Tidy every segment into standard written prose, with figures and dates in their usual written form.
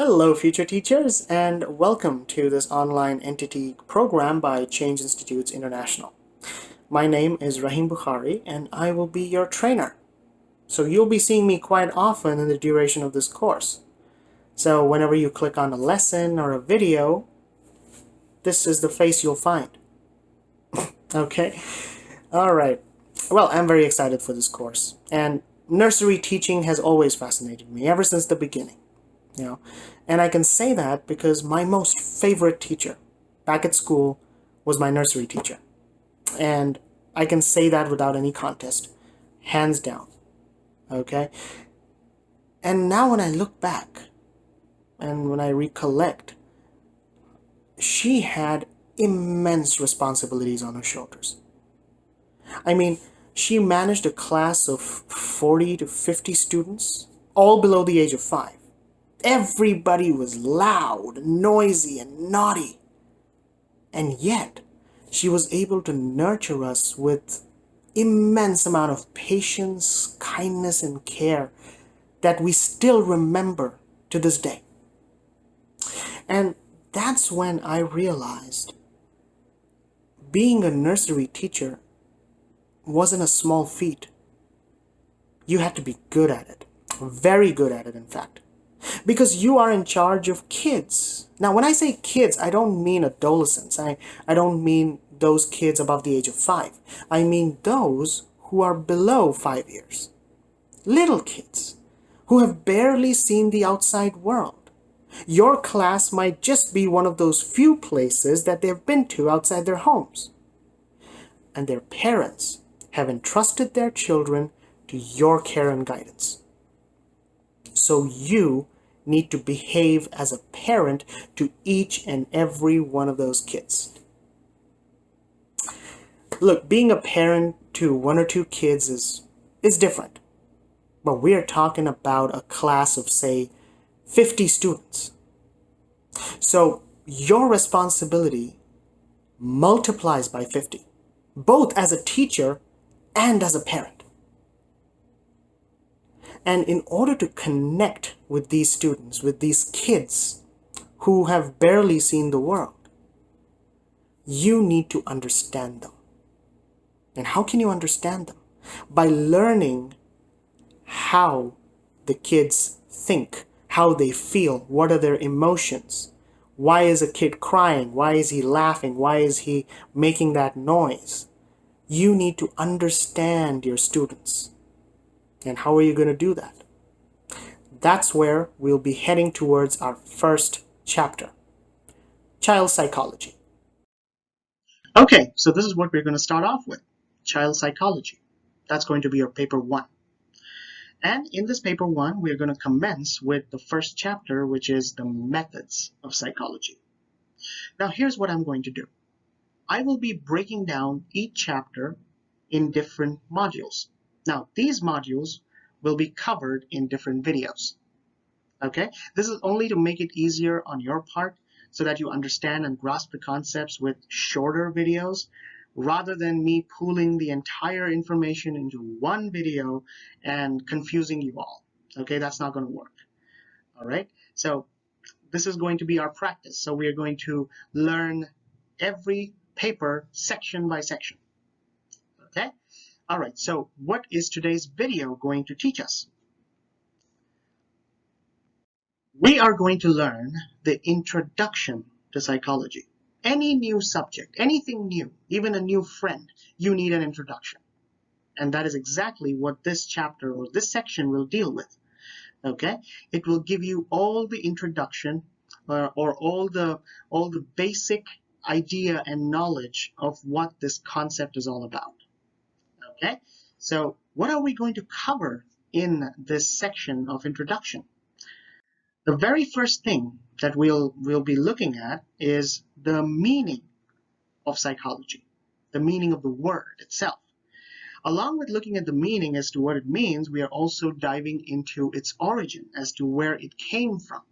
Hello, future teachers, and welcome to this online entity program by Change Institutes International. My name is Rahim Bukhari, and I will be your trainer. So you'll be seeing me quite often in the duration of this course. So whenever you click on a lesson or a video, this is the face you'll find. Okay? All right. Well, I'm very excited for this course, and nursery teaching has always fascinated me ever since the beginning. And I can say that because my most favorite teacher back at school was my nursery teacher. And I can say that without any contest, hands down. Okay? And now when I look back and when I recollect, she had immense responsibilities on her shoulders. I mean, she managed a class of 40 to 50 students, all below the age of 5. Everybody was loud, noisy, and naughty. And yet, she was able to nurture us with immense amount of patience, kindness, and care that we still remember to this day. And that's when I realized being a nursery teacher wasn't a small feat. You had to be good at it, very good at it, in fact. Because you are in charge of kids. Now, when I say kids, I don't mean adolescents. I don't mean those kids above the age of 5. I mean those who are below 5 years. Little kids who have barely seen the outside world. Your class might just be one of those few places that they've been to outside their homes. And their parents have entrusted their children to your care and guidance. So you need to behave as a parent to each and every one of those kids. Look, being a parent to 1 or 2 kids is different. But we're talking about a class of, say, 50 students. So your responsibility multiplies by 50, both as a teacher and as a parent. And in order to connect with these students, with these kids who have barely seen the world, you need to understand them. And how can you understand them? By learning how the kids think, how they feel, what are their emotions. Why is a kid crying? Why is he laughing? Why is he making that noise? You need to understand your students. And how are you going to do that? That's where we'll be heading towards our first chapter, child psychology. Okay, so this is what we're going to start off with, child psychology. That's going to be your paper 1. And in this paper 1, we're going to commence with the first chapter, which is the methods of psychology. Now, here's what I'm going to do. I will be breaking down each chapter in different modules. Now, these modules will be covered in different videos. Okay, this is only to make it easier on your part so that you understand and grasp the concepts with shorter videos rather than me pooling the entire information into one video and confusing you all. Okay, that's not going to work. All right, so this is going to be our practice. So we are going to learn every paper section by section. Okay. All right, so what is today's video going to teach us? We are going to learn the introduction to psychology. Any new subject, anything new, even a new friend, you need an introduction. And that is exactly what this chapter or this section will deal with. Okay? It will give you all the introduction or all the basic idea and knowledge of what this concept is all about. Okay, so what are we going to cover in this section of introduction? The very first thing that we'll be looking at is the meaning of psychology, the meaning of the word itself. Along with looking at the meaning as to what it means, we are also diving into its origin as to where it came from.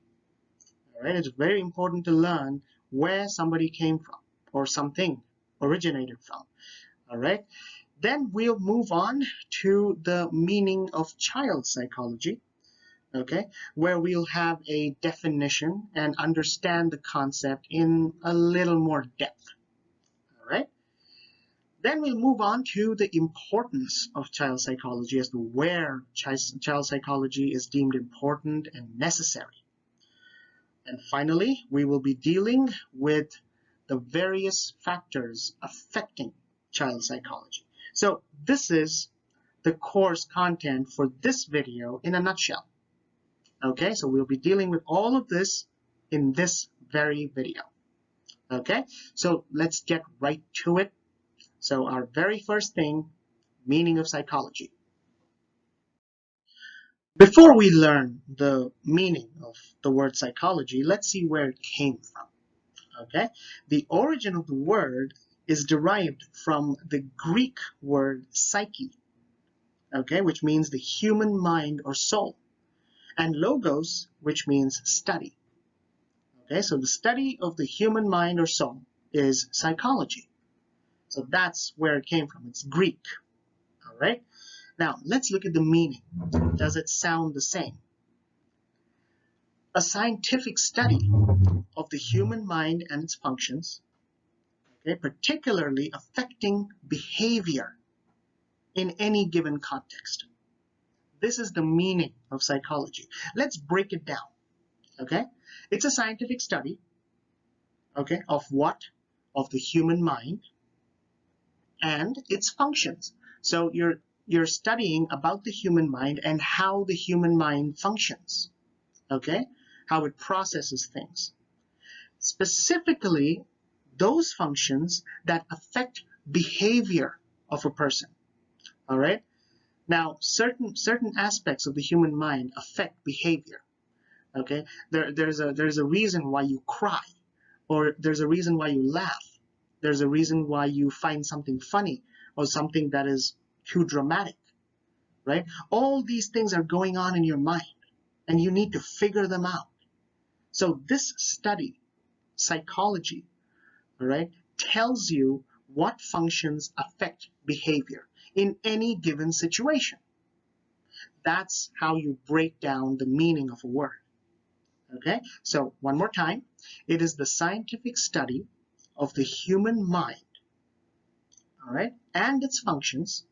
All right, it's very important to learn where somebody came from or something originated from. All right. Then we'll move on to the meaning of child psychology. okay, where we'll have a definition and understand the concept in a little more depth. All right. Then we'll move on to the importance of child psychology as to where child psychology is deemed important and necessary. And finally, we will be dealing with the various factors affecting child psychology. So this is the course content for this video in a nutshell. Okay, so we'll be dealing with all of this in this very video. Okay, so let's get right to it. So our very first thing, meaning of psychology. Before we learn the meaning of the word psychology, let's see where it came from. Okay, the origin of the word is derived from the Greek word psyche, okay, which means the human mind or soul, and logos, which means study. Okay, so the study of the human mind or soul is psychology. So that's where it came from. It's Greek. All right. Now let's look at the meaning. Does it sound the same? A scientific study of the human mind and its functions, okay, particularly affecting behavior in any given context. This is the meaning of psychology. Let's break it down. Okay, it's a scientific study, okay, of what? Of the human mind and its functions. So you're studying about the human mind and how the human mind functions, okay, how it processes things. Specifically, those functions that affect behavior of a person. All right. Now, certain aspects of the human mind affect behavior. Okay. There's a reason why you cry, or there's a reason why you laugh. There's a reason why you find something funny or something that is too dramatic. Right. All these things are going on in your mind, and you need to figure them out. So this study, psychology, all right, tells you what functions affect behavior in any given situation. That's how you break down the meaning of a word. Okay, so one more time, it is the scientific study of the human mind, all right, and its functions,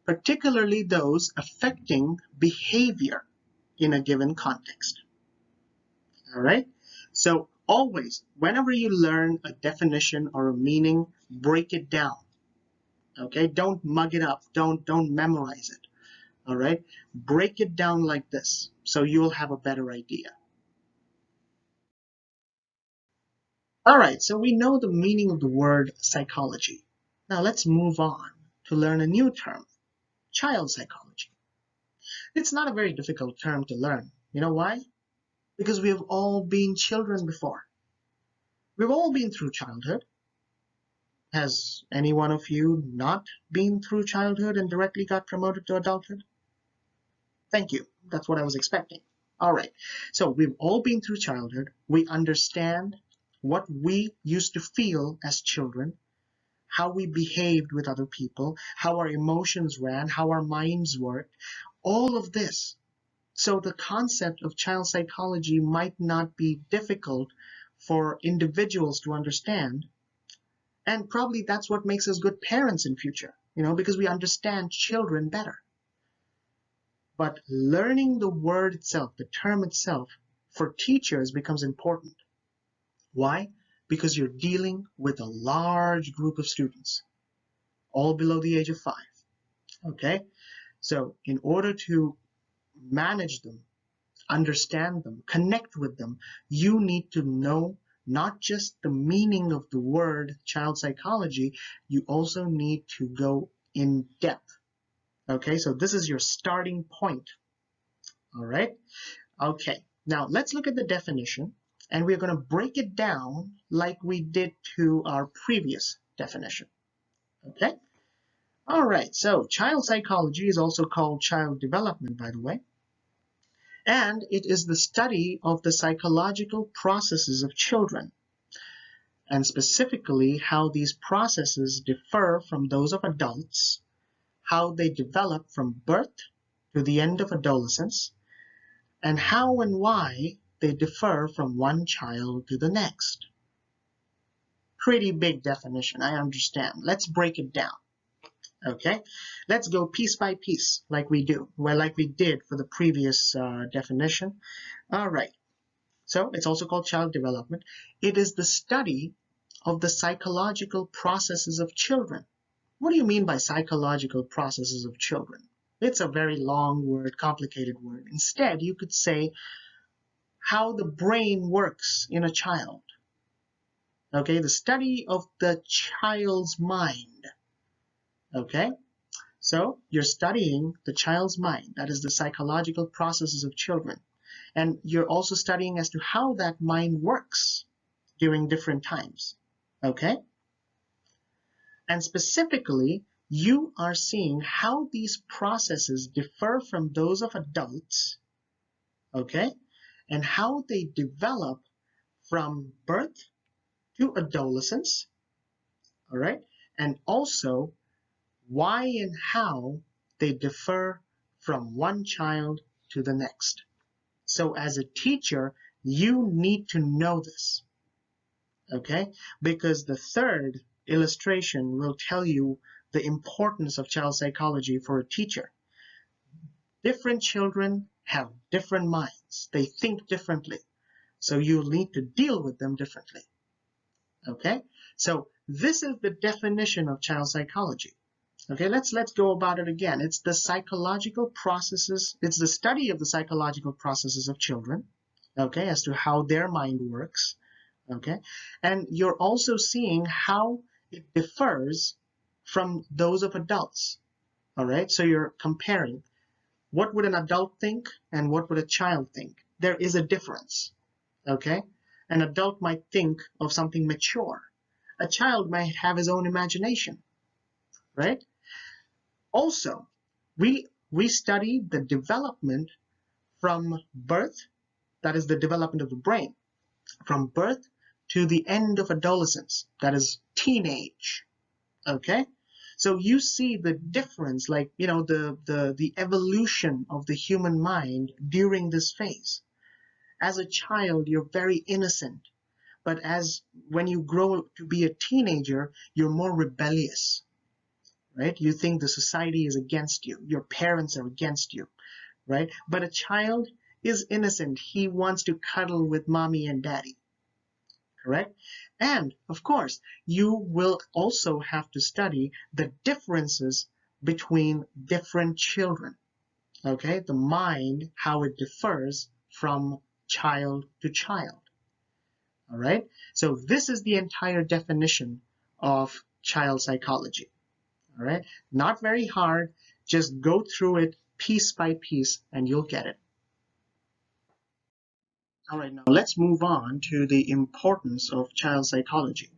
particularly those affecting behavior in a given context. All right, so always, whenever you learn a definition or a meaning, break it down. Okay, don't mug it up, don't memorize it. All right, break it down like this so you'll have a better idea. All right, so we know the meaning of the word psychology. Now let's move on to learn a new term, child psychology. It's not a very difficult term to learn. You know why? Because we have all been children before. We've all been through childhood. Has any one of you not been through childhood and directly got promoted to adulthood? Thank you. That's what I was expecting. All right. So we've all been through childhood. We understand what we used to feel as children, how we behaved with other people, how our emotions ran, how our minds worked, all of this. So the concept of child psychology might not be difficult for individuals to understand. And probably that's what makes us good parents in future, because we understand children better. But learning the word itself, the term itself, for teachers becomes important. Why? Because you're dealing with a large group of students, all below the age of 5. Okay? So in order to manage them, understand them, connect with them, you need to know not just the meaning of the word child psychology, you also need to go in depth. Okay, so this is your starting point. All right. Okay, now let's look at the definition, and we're going to break it down like we did to our previous definition. Okay. All right, so child psychology is also called child development, by the way, and it is the study of the psychological processes of children, and specifically how these processes differ from those of adults, how they develop from birth to the end of adolescence, and how and why they differ from one child to the next. Pretty big definition, I understand. Let's break it down. Okay, let's go piece by piece like we did for the previous definition. All right, so it's also called child development. It is the study of the psychological processes of children. What do you mean by psychological processes of children? It's a very long word, complicated word. Instead, you could say how the brain works in a child. Okay, the study of the child's mind. Okay, so you're studying the child's mind. That is the psychological processes of children. And you're also studying as to how that mind works during different times. Okay? And specifically, you are seeing how these processes differ from those of adults, okay? And how they develop from birth to adolescence, all right? And also why and how they differ from one child to the next. So as a teacher, you need to know this, okay? Because the third illustration will tell you the importance of child psychology for a teacher. Different children have different minds. They think differently. So you'll need to deal with them differently. Okay? So this is the definition of child psychology. Okay, let's go about it again. It's the psychological processes, it's the study of the psychological processes of children, okay, as to how their mind works, okay? And you're also seeing how it differs from those of adults, all right? So you're comparing what would an adult think and what would a child think. There is a difference, okay? An adult might think of something mature. A child might have his own imagination, right? Also, we study the development from birth, that is the development of the brain, from birth to the end of adolescence, that is teenage, okay? So you see the difference, like, you know, the evolution of the human mind during this phase. As a child, you're very innocent, but when you grow to be a teenager, you're more rebellious. Right? You think the society is against you. Your parents are against you, right? But a child is innocent. He wants to cuddle with mommy and daddy, correct? And of course, you will also have to study the differences between different children, okay? The mind, how it differs from child to child, all right? So this is the entire definition of child psychology. All right, not very hard. Just go through it piece by piece and you'll get it. All right, now let's move on to the importance of child psychology.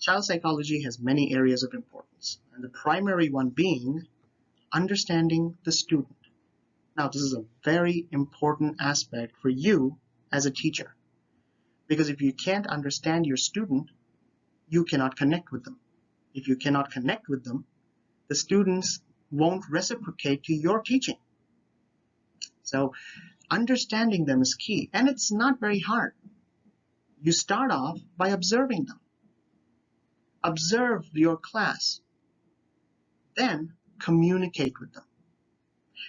Child psychology has many areas of importance, and the primary one being understanding the student. Now, this is a very important aspect for you as a teacher, because if you can't understand your student, you cannot connect with them. If you cannot connect with them, the students won't reciprocate to your teaching. So understanding them is key, and it's not very hard. You start off by observing them. Observe your class, then communicate with them.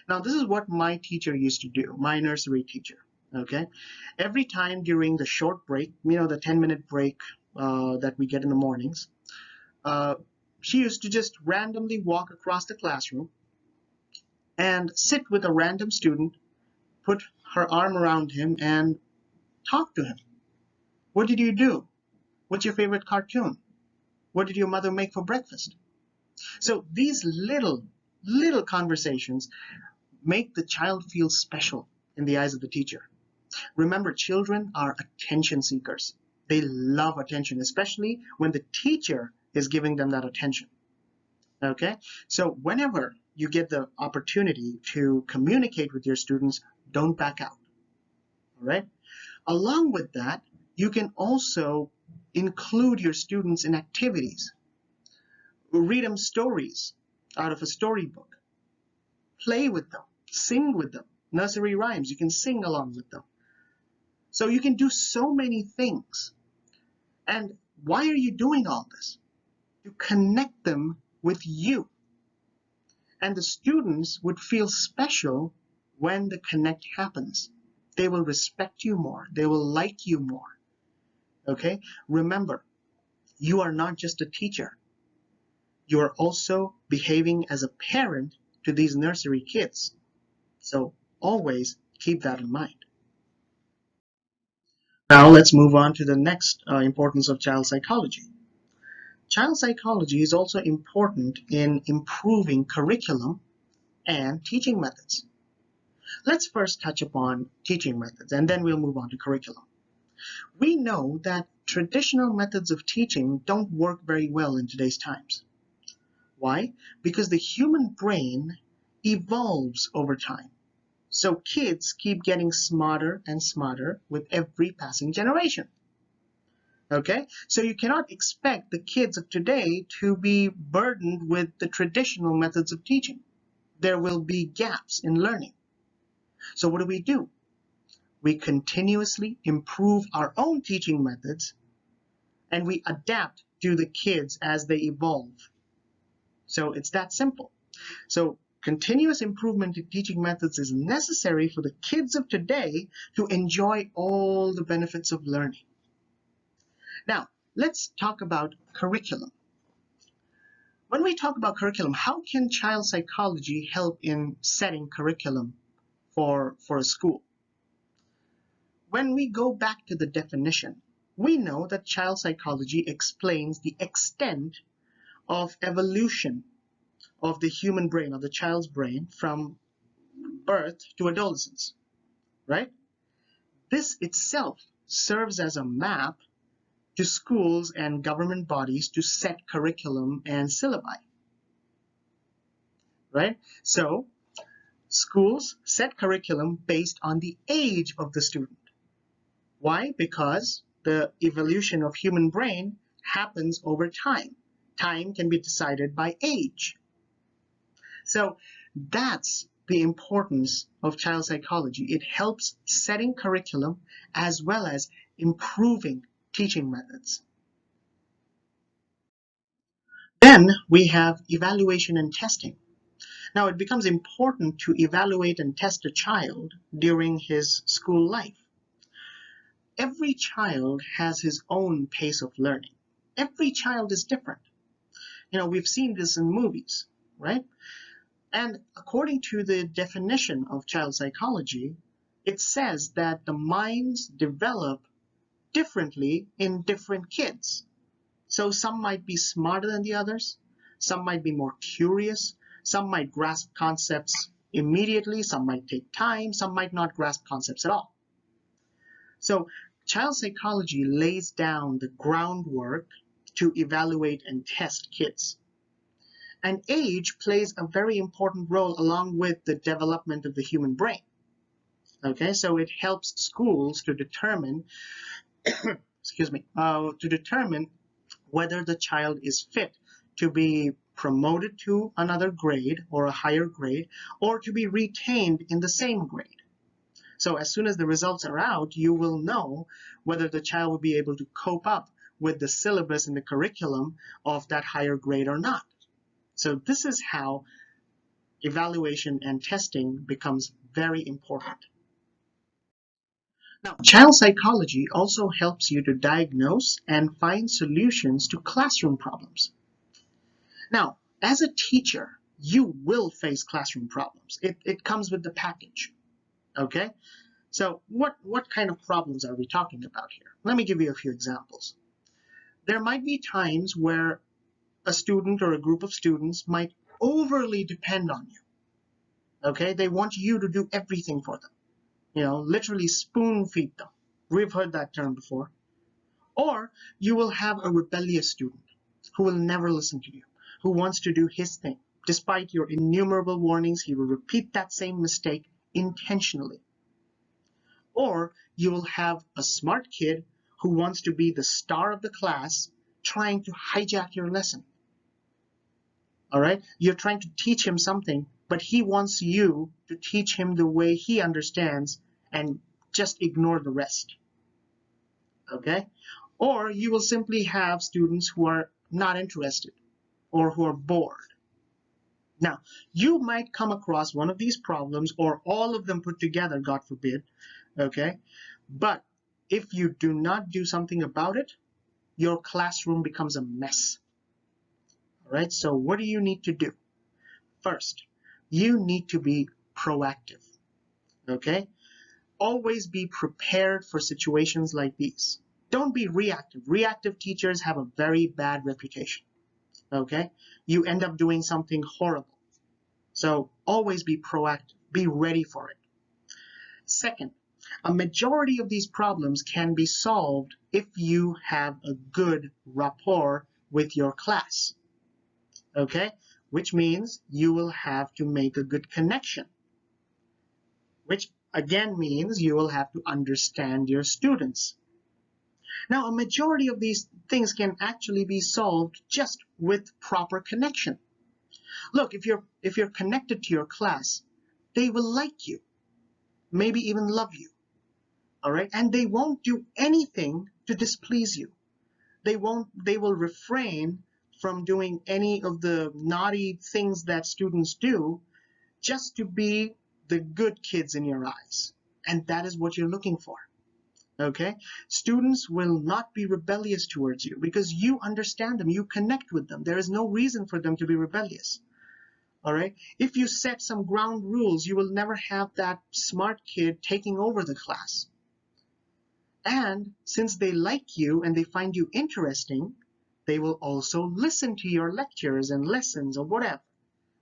Now, this is what my teacher used to do, my nursery teacher, okay? Every time during the short break, you know, the 10-minute break that we get in the mornings, she used to just randomly walk across the classroom and sit with a random student, put her arm around him and talk to him. What did you do? What's your favorite cartoon? What did your mother make for breakfast? So these little conversations make the child feel special in the eyes of the teacher. Remember, children are attention seekers. They love attention, especially when the teacher is giving them that attention. Okay? So whenever you get the opportunity to communicate with your students, don't back out. All right? Along with that, you can also include your students in activities. Read them stories out of a storybook. Play with them. Sing with them. nursery rhymes. You can sing along with them. So you can do so many things. And why are you doing all this? To connect them with you. And the students would feel special when the connect happens. They will respect you more. They will like you more. Okay? Remember, you are not just a teacher. You are also behaving as a parent to these nursery kids. So always keep that in mind. Now let's move on to the next importance of child psychology. Child psychology is also important in improving curriculum and teaching methods. Let's first touch upon teaching methods, and then we'll move on to curriculum. We know that traditional methods of teaching don't work very well in today's times. Why? Because the human brain evolves over time. So kids keep getting smarter and smarter with every passing generation. Okay? So you cannot expect the kids of today to be burdened with the traditional methods of teaching. There will be gaps in learning. So what do? We continuously improve our own teaching methods and we adapt to the kids as they evolve. So it's that simple. So continuous improvement in teaching methods is necessary for the kids of today to enjoy all the benefits of learning. Now, let's talk about curriculum. When we talk about curriculum, how can child psychology help in setting curriculum for a school? When we go back to the definition, we know that child psychology explains the extent of evolution of the human brain, of the child's brain, from birth to adolescence, right? This itself serves as a map to schools and government bodies to set curriculum and syllabi, right? So schools set curriculum based on the age of the student. Why? Because the evolution of human brain happens over time. Time can be decided by age. So that's the importance of child psychology. It helps setting curriculum as well as improving teaching methods. Then we have evaluation and testing. Now it becomes important to evaluate and test a child during his school life. Every child has his own pace of learning. Every child is different. We've seen this in movies, right? And according to the definition of child psychology, it says that the minds develop differently in different kids. So some might be smarter than the others, some might be more curious, some might grasp concepts immediately, some might take time, some might not grasp concepts at all. So child psychology lays down the groundwork to evaluate and test kids. And age plays a very important role along with the development of the human brain. Okay, so it helps schools to determine, to determine whether the child is fit to be promoted to another grade or a higher grade, or to be retained in the same grade. So as soon as the results are out, you will know whether the child will be able to cope up with the syllabus and the curriculum of that higher grade or not. So this is how evaluation and testing becomes very important. Now, child psychology also helps you to diagnose and find solutions to classroom problems. Now, as a teacher, you will face classroom problems. It comes with the package, okay? So what kind of problems are we talking about here? Let me give you a few examples. There might be times where a student or a group of students might overly depend on you, okay? They want you to do everything for them. Literally spoon feed them. We've heard that term before. Or you will have a rebellious student who will never listen to you, who wants to do his thing. Despite your innumerable warnings, he will repeat that same mistake intentionally. Or you will have a smart kid who wants to be the star of the class, trying to hijack your lesson. All right? You're trying to teach him something, but he wants you to teach him the way he understands and just ignore the rest. Okay? Or you will simply have students who are not interested or who are bored. Now, you might come across one of these problems or all of them put together, God forbid, okay? But if you do not do something about it, your classroom becomes a mess. All right, so what do you need to do? First, you need to be proactive, okay? Always be prepared for situations like these. Don't be reactive. Reactive teachers have a very bad reputation, okay? You end up doing something horrible. So always be proactive, be ready for it. Second, a majority of these problems can be solved if you have a good rapport with your class, okay? Which means you will have to make a good connection, which again means you will have to understand your students. Now, a majority of these things can actually be solved just with proper connection. Look, if you're connected to your class, they will like you, maybe even love you. All right, and they won't do anything to displease you. They will refrain from doing any of the naughty things that students do just to be the good kids in your eyes. And that is what you're looking for. Okay, students will not be rebellious towards you because you understand them, you connect with them. There is no reason for them to be rebellious. All right, if you set some ground rules, you will never have that smart kid taking over the class. And since they like you and they find you interesting, they will also listen to your lectures and lessons or whatever.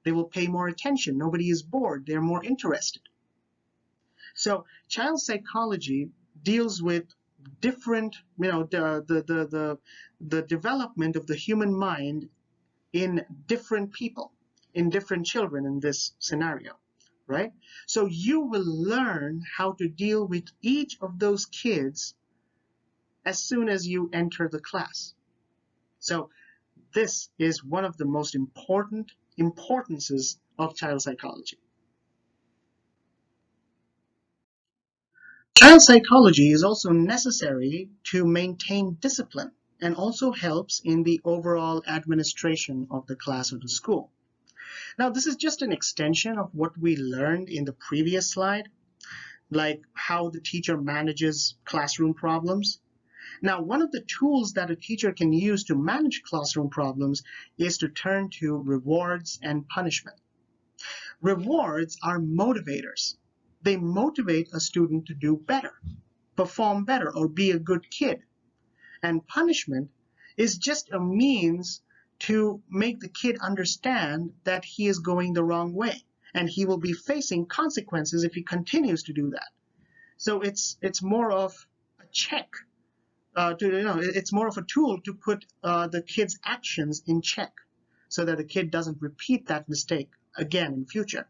They will pay more attention. Nobody is bored. They're more interested. So child psychology deals with different, the development of the human mind in different people, in different children in this scenario, right? So you will learn how to deal with each of those kids as soon as you enter the class. So this is one of the most important importances of child psychology. Child psychology is also necessary to maintain discipline and also helps in the overall administration of the class or the school. Now, this is just an extension of what we learned in the previous slide, like how the teacher manages classroom problems. Now, one of the tools that a teacher can use to manage classroom problems is to turn to rewards and punishment. Rewards are motivators. They motivate a student to do better, perform better, or be a good kid. And punishment is just a means to make the kid understand that he is going the wrong way, and he will be facing consequences if he continues to do that. So it's more of a check. It's more of a tool to put the kid's actions in check so that the kid doesn't repeat that mistake again in future.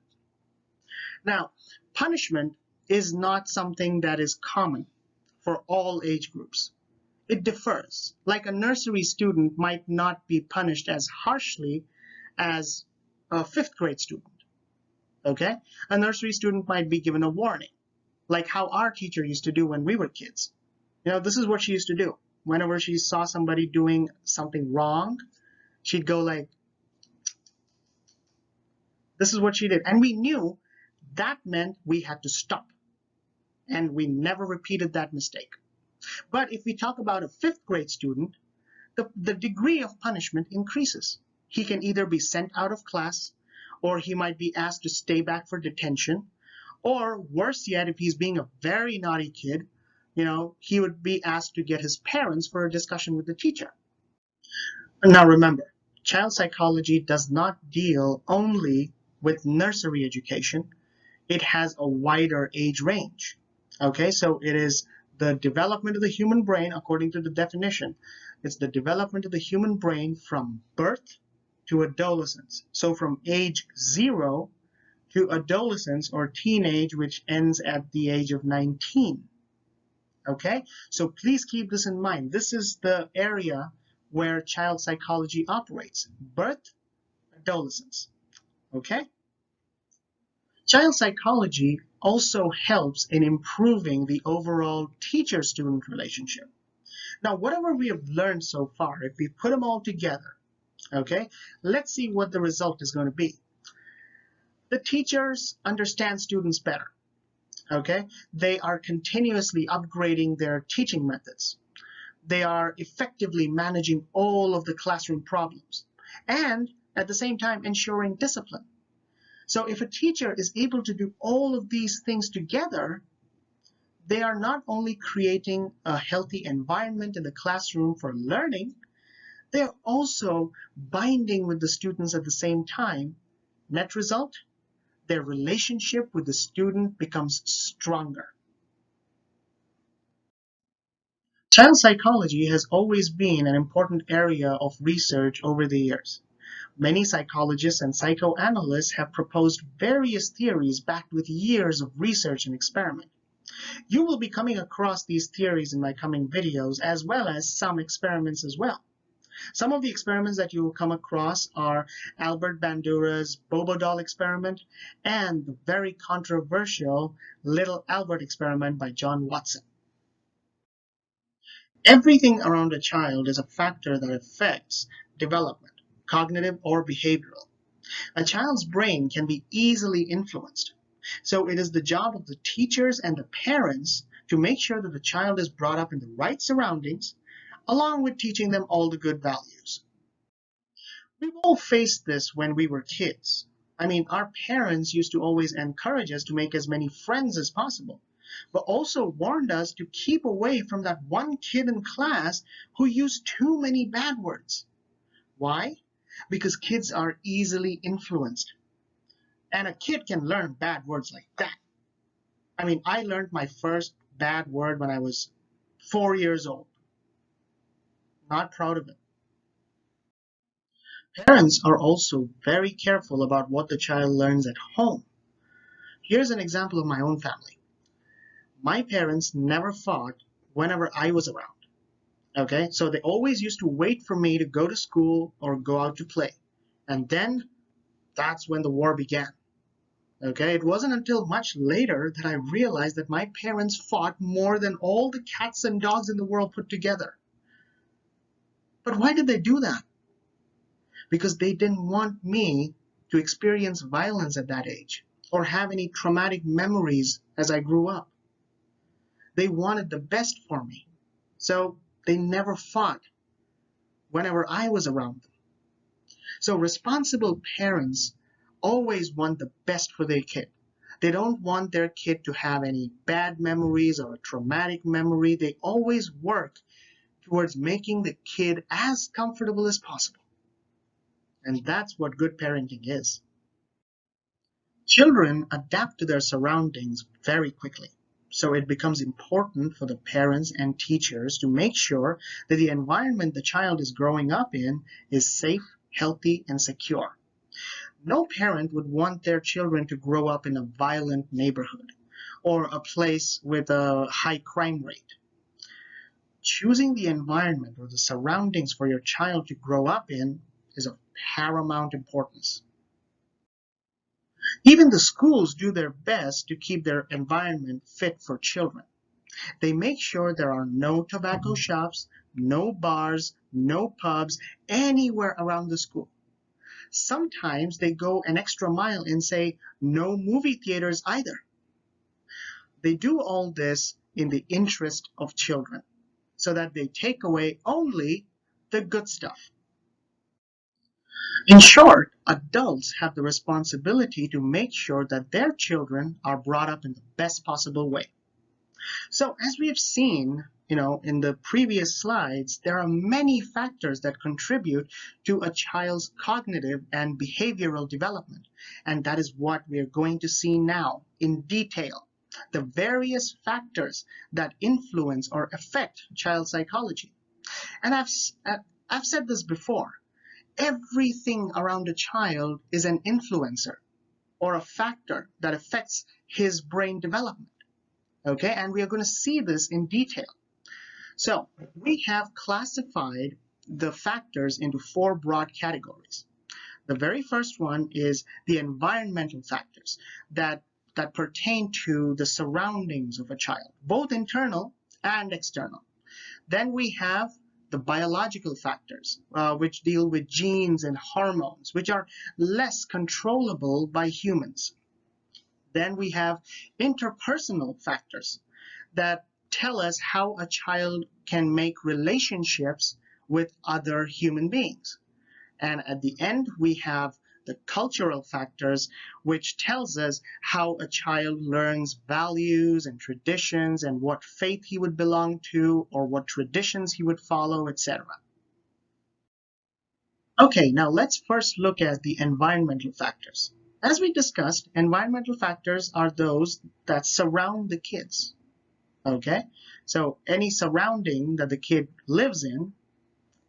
Now, punishment is not something that is common for all age groups. It differs. Like a nursery student might not be punished as harshly as a fifth grade student. Okay? A nursery student might be given a warning, like how our teacher used to do when we were kids. This is what she used to do. Whenever she saw somebody doing something wrong, she'd go like, this is what she did. And we knew that meant we had to stop. And we never repeated that mistake. But if we talk about a fifth grade student, the degree of punishment increases. He can either be sent out of class, or he might be asked to stay back for detention, or worse yet, if he's being a very naughty kid, he would be asked to get his parents for a discussion with the teacher. Now remember, child psychology does not deal only with nursery education. It has a wider age range. Okay, so it is the development of the human brain, according to the definition. It's the development of the human brain from birth to adolescence. So from age 0 to adolescence or teenage, which ends at the age of 19. Okay, so please keep this in mind. This is the area where child psychology operates: birth, adolescence. Okay? Child psychology also helps in improving the overall teacher-student relationship. Now, whatever we have learned so far, if we put them all together, okay, let's see what the result is going to be. The teachers understand students better, okay? They are continuously upgrading their teaching methods. They are effectively managing all of the classroom problems and at the same time ensuring discipline. So if a teacher is able to do all of these things together, they are not only creating a healthy environment in the classroom for learning, they are also binding with the students at the same time. Net result, their relationship with the student becomes stronger. Child psychology has always been an important area of research over the years. Many psychologists and psychoanalysts have proposed various theories backed with years of research and experiment. You will be coming across these theories in my coming videos, as well as some experiments as well. Some of the experiments that you will come across are Albert Bandura's Bobo doll experiment and the very controversial Little Albert experiment by John Watson. Everything around a child is a factor that affects development, cognitive or behavioral. A child's brain can be easily influenced. So it is the job of the teachers and the parents to make sure that the child is brought up in the right surroundings, along with teaching them all the good values. We've all faced this when we were kids. I mean, our parents used to always encourage us to make as many friends as possible, but also warned us to keep away from that one kid in class who used too many bad words. Why? Because kids are easily influenced. And a kid can learn bad words like that. I mean, I learned my first bad word when I was 4 years old. Not proud of it. Parents are also very careful about what the child learns at home. Here's an example of my own family. My parents never fought whenever I was around. Okay, so they always used to wait for me to go to school or go out to play. And then that's when the war began. Okay, it wasn't until much later that I realized that my parents fought more than all the cats and dogs in the world put together. But why did they do that? Because they didn't want me to experience violence at that age or have any traumatic memories as I grew up. They wanted the best for me. So they never fought whenever I was around them. So responsible parents always want the best for their kid. They don't want their kid to have any bad memories or a traumatic memory. They always work towards making the kid as comfortable as possible. And that's what good parenting is. Children adapt to their surroundings very quickly. So it becomes important for the parents and teachers to make sure that the environment the child is growing up in is safe, healthy, and secure. No parent would want their children to grow up in a violent neighborhood or a place with a high crime rate. Choosing the environment or the surroundings for your child to grow up in is of paramount importance. Even the schools do their best to keep their environment fit for children. They make sure there are no tobacco shops, no bars, no pubs anywhere around the school. Sometimes they go an extra mile and say no movie theaters either. They do all this in the interest of children so that they take away only the good stuff. In short, adults have the responsibility to make sure that their children are brought up in the best possible way. So as we have seen, in the previous slides, there are many factors that contribute to a child's cognitive and behavioral development. And that is what we are going to see now in detail. The various factors that influence or affect child psychology. And I've said this before. Everything around a child is an influencer or a factor that affects his brain development. Okay, and we are going to see this in detail. So we have classified the factors into four broad categories. The very first one is the environmental factors that pertain to the surroundings of a child, both internal and external. Then we have the biological factors, which deal with genes and hormones, which are less controllable by humans. Then we have interpersonal factors that tell us how a child can make relationships with other human beings. And at the end, we have the cultural factors, which tells us how a child learns values and traditions and what faith he would belong to or what traditions he would follow, etc. Okay, now let's first look at the environmental factors. As we discussed, environmental factors are those that surround the kids. Okay, so any surrounding that the kid lives in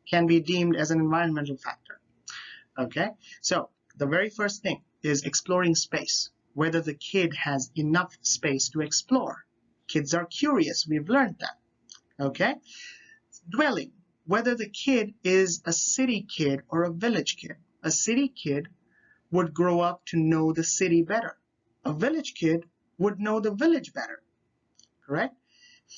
can be deemed as an environmental factor. Okay, so the very first thing is exploring space, whether the kid has enough space to explore. Kids are curious, we've learned that. Okay, dwelling, whether the kid is a city kid or a village kid. A city kid would grow up to know the city better. A village kid would know the village better, correct?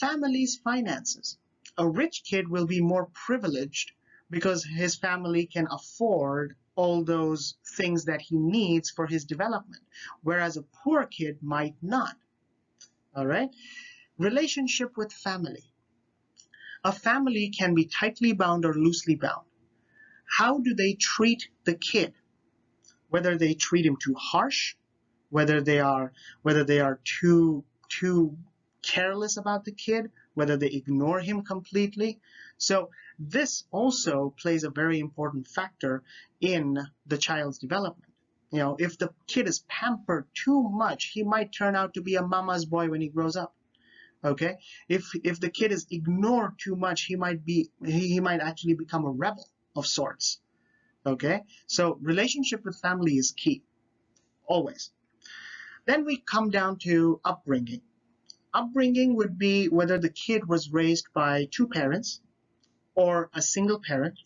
Family's finances. A rich kid will be more privileged because his family can afford all those things that he needs for his development, whereas a poor kid might not. All right? Relationship with family. A family can be tightly bound or loosely bound. How do they treat the kid? Whether they treat him too harsh, whether they are too careless about the kid, whether they ignore him completely. So this also plays a very important factor in the child's development. You know, if the kid is pampered too much, he might turn out to be a mama's boy when he grows up. Okay, if the kid is ignored too much, he might actually become a rebel of sorts. Okay, so relationship with family is key, always. Then we come down to upbringing. Upbringing would be whether the kid was raised by two parents or a single parent,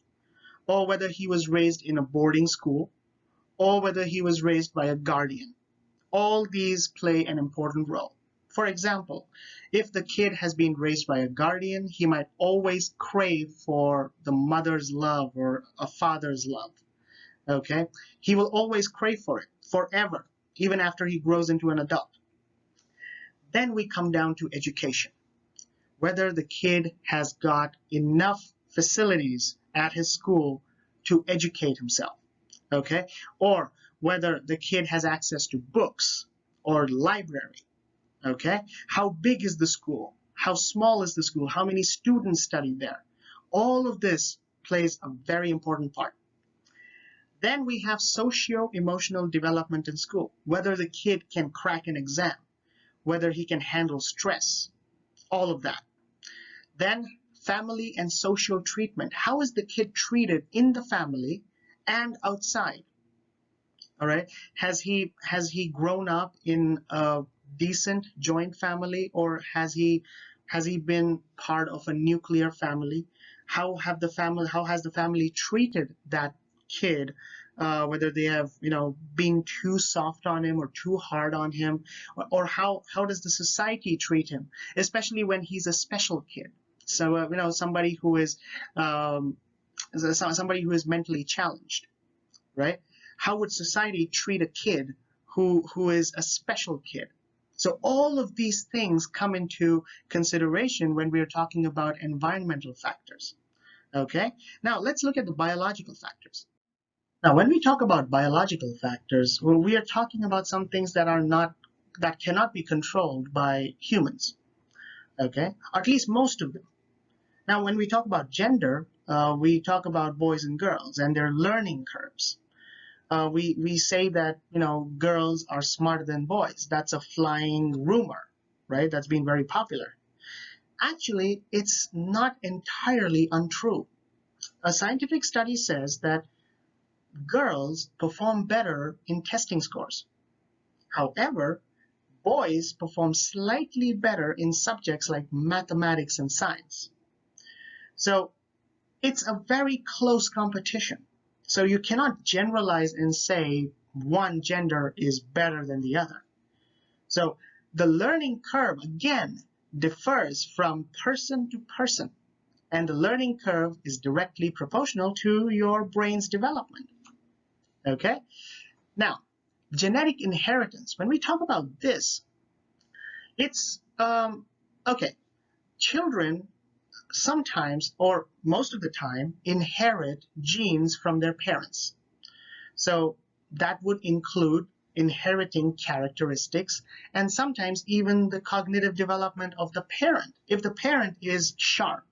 or whether he was raised in a boarding school, or whether he was raised by a guardian. All these play an important role. For example, if the kid has been raised by a guardian, he might always crave for the mother's love or a father's love. Okay? He will always crave for it forever, even after he grows into an adult. Then we come down to education. Whether the kid has got enough facilities at his school to educate himself, okay? Or whether the kid has access to books or library, okay? How big is the school? How small is the school? How many students study there? All of this plays a very important part. Then we have socio-emotional development in school, whether the kid can crack an exam, whether he can handle stress, all of that. Then family and social treatment. How is the kid treated in the family and outside? All right. Has he grown up in a decent joint family, or has he been part of a nuclear family? How has the family treated that kid? Whether they have, been too soft on him or too hard on him, or how does the society treat him, especially when he's a special kid? So somebody who is mentally challenged, right? How would society treat a kid who is a special kid? So all of these things come into consideration when we're talking about environmental factors. Okay, now let's look at the biological factors. Now, when we talk about biological factors, well, we are talking about some things that cannot be controlled by humans. Okay, or at least most of them. Now, when we talk about gender, we talk about boys and girls and their learning curves. We say that girls are smarter than boys. That's a flying rumor, right? That's been very popular. Actually, it's not entirely untrue. A scientific study says that girls perform better in testing scores. However, boys perform slightly better in subjects like mathematics and science. So it's a very close competition. So you cannot generalize and say one gender is better than the other. So the learning curve, again, differs from person to person, and the learning curve is directly proportional to your brain's development. Okay? Now, genetic inheritance, when we talk about this, it's, okay, children sometimes, or most of the time, inherit genes from their parents. So that would include inheriting characteristics and sometimes even the cognitive development of the parent. If the parent is sharp,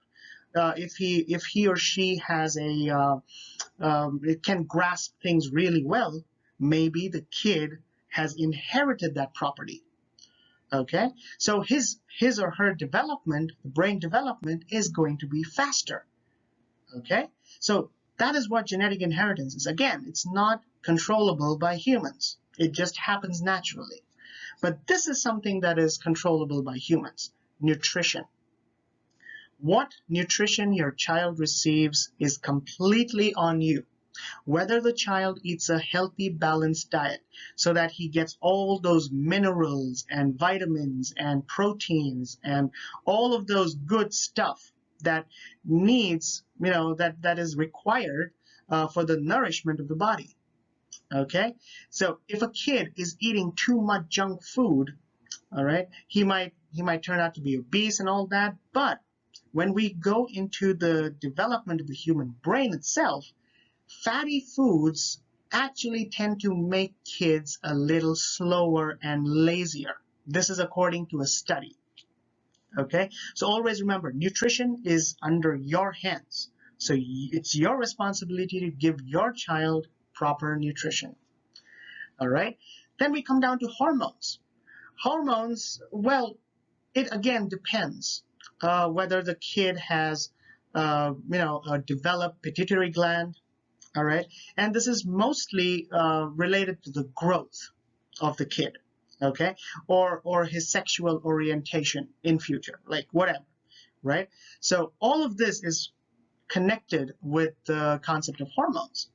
if he or she has it can grasp things really well, maybe the kid has inherited that property. Okay, so his or her development, brain development, is going to be faster. Okay, so that is what genetic inheritance is. Again, it's not controllable by humans. It just happens naturally. But this is something that is controllable by humans. Nutrition. What nutrition your child receives is completely on you. Whether the child eats a healthy, balanced diet so that he gets all those minerals and vitamins and proteins and all of those good stuff that needs, that is required for the nourishment of the body. Okay, so if a kid is eating too much junk food, all right, he might turn out to be obese and all that. But when we go into the development of the human brain itself, fatty foods actually tend to make kids a little slower and lazier. This is according to a study. Okay, so always remember, nutrition is under your hands. So it's your responsibility to give your child proper nutrition. All right, then we come down to hormones. Hormones, well, it again depends whether the kid has, a developed pituitary gland. All right, and this is mostly related to the growth of the kid, okay, or his sexual orientation in future, like whatever, right? So all of this is connected with the concept of hormones,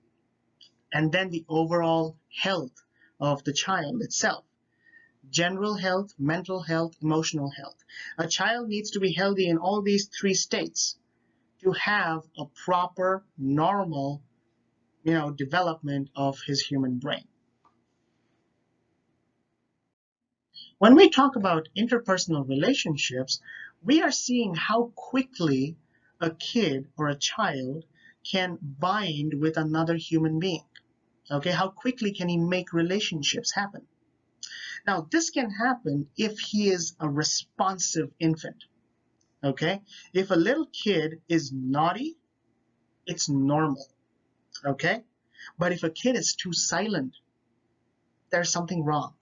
and then the overall health of the child itself. General health, mental health, emotional health. A child needs to be healthy in all these three states to have a proper, normal, development of his human brain. When we talk about interpersonal relationships, we are seeing how quickly a kid or a child can bind with another human being. Okay, how quickly can he make relationships happen? Now, this can happen if he is a responsive infant. Okay, if a little kid is naughty, it's normal. Okay, but if a kid is too silent, there's something wrong.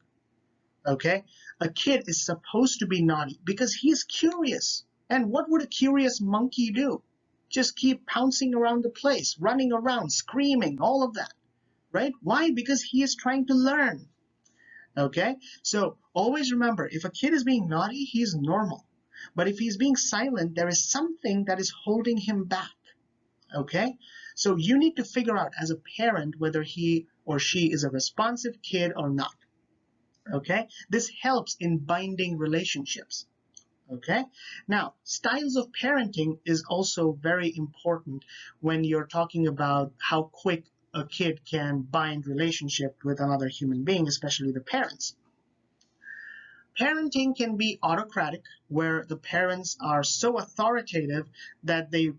Okay, a kid is supposed to be naughty because he's curious. And what would a curious monkey do? Just keep pouncing around the place, running around, screaming, all of that, right? Why? Because he is trying to learn. Okay, so always remember, if a kid is being naughty, he's normal. But if he's being silent, there is something that is holding him back. Okay, so you need to figure out as a parent whether he or she is a responsive kid or not. Okay, this helps in binding relationships. Okay, now styles of parenting is also very important when you're talking about how quick a kid can bind relationship with another human being, especially the parents. Parenting can be autocratic, where the parents are so authoritative that they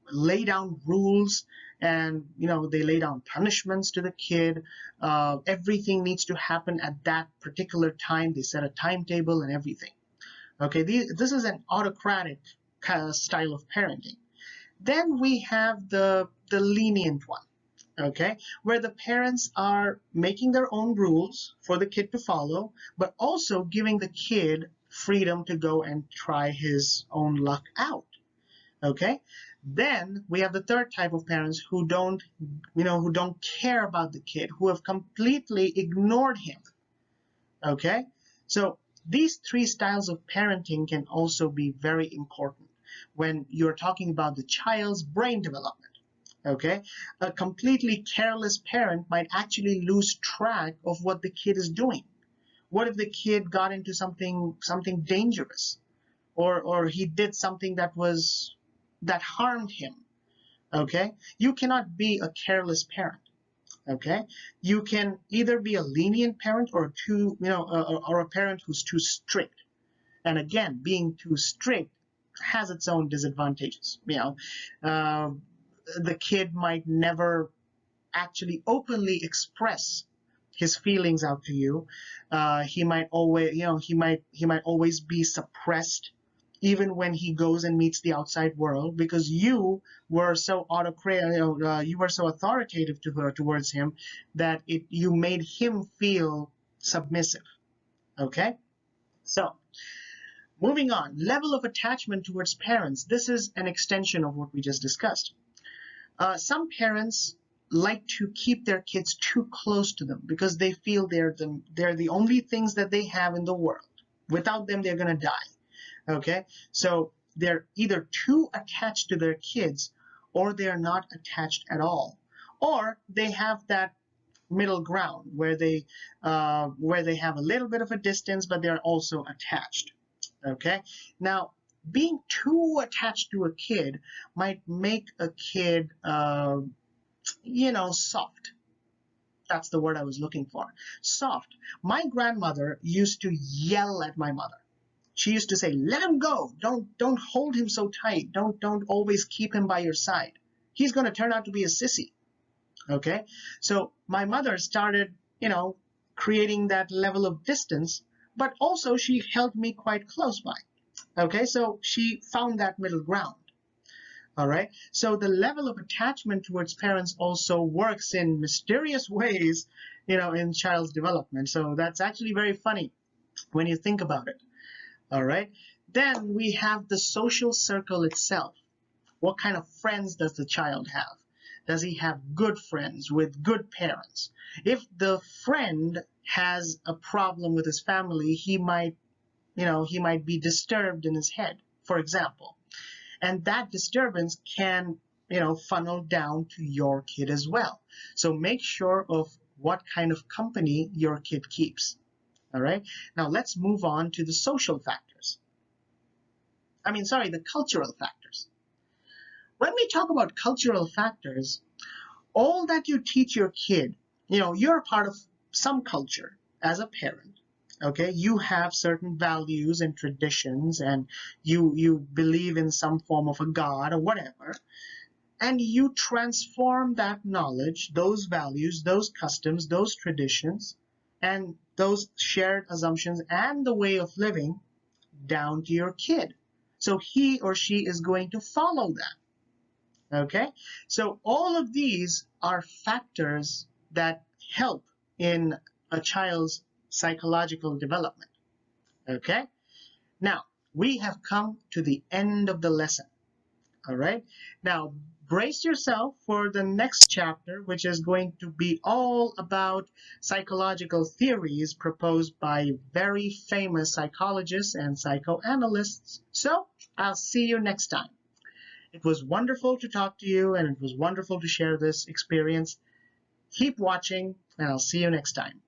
lay down rules and they lay down punishments to the kid. Everything needs to happen at that particular time. They set a timetable and everything. Okay, this is an autocratic kind of style of parenting. Then we have the lenient one. Okay, where the parents are making their own rules for the kid to follow, but also giving the kid freedom to go and try his own luck out. Okay, then we have the third type of parents who don't care about the kid, who have completely ignored him. Okay, so these three styles of parenting can also be very important when you're talking about the child's brain development. Okay, a completely careless parent might actually lose track of what the kid is doing. What if the kid got into something dangerous, or he did something that harmed him? Okay, you cannot be a careless parent. Okay, you can either be a lenient parent or or a parent who's too strict. And again, being too strict has its own disadvantages. Uh, the kid might never actually openly express his feelings out to you. He might always, he might always be suppressed, even when he goes and meets the outside world, because you were so autocratic, you were so authoritative towards him that you made him feel submissive. Okay, so moving on, level of attachment towards parents. This is an extension of what we just discussed. Some parents like to keep their kids too close to them because they feel they're the only things that they have in the world. Without them, they're going to die. Okay, so they're either too attached to their kids, or they're not attached at all, or they have that middle ground where they have a little bit of a distance, but they're also attached. Okay, now being too attached to a kid might make a kid soft. That's the word I was looking for. Soft. My grandmother used to yell at my mother. She used to say, "Let him go. Don't hold him so tight. Don't always keep him by your side. He's going to turn out to be a sissy." Okay? So my mother started, creating that level of distance, but also she held me quite close by. Okay? So she found that middle ground. All right? So the level of attachment towards parents also works in mysterious ways, in child's development. So that's actually very funny when you think about it. All right. Then we have the social circle itself. What kind of friends does the child have? Does he have good friends with good parents? If the friend has a problem with his family, he might be disturbed in his head, for example. And that disturbance can, funnel down to your kid as well. So make sure of what kind of company your kid keeps. All right. Now let's move on to the social factors. The cultural factors. When we talk about cultural factors, all that you teach your kid, you're a part of some culture as a parent. Okay, you have certain values and traditions, and you believe in some form of a god or whatever, and you transform that knowledge, those values, those customs, those traditions, and those shared assumptions and the way of living down to your kid. So he or she is going to follow that. Okay? So all of these are factors that help in a child's psychological development. Okay? Now, we have come to the end of the lesson. All right? Now, brace yourself for the next chapter, which is going to be all about psychological theories proposed by very famous psychologists and psychoanalysts. So, I'll see you next time. It was wonderful to talk to you, and it was wonderful to share this experience. Keep watching, and I'll see you next time.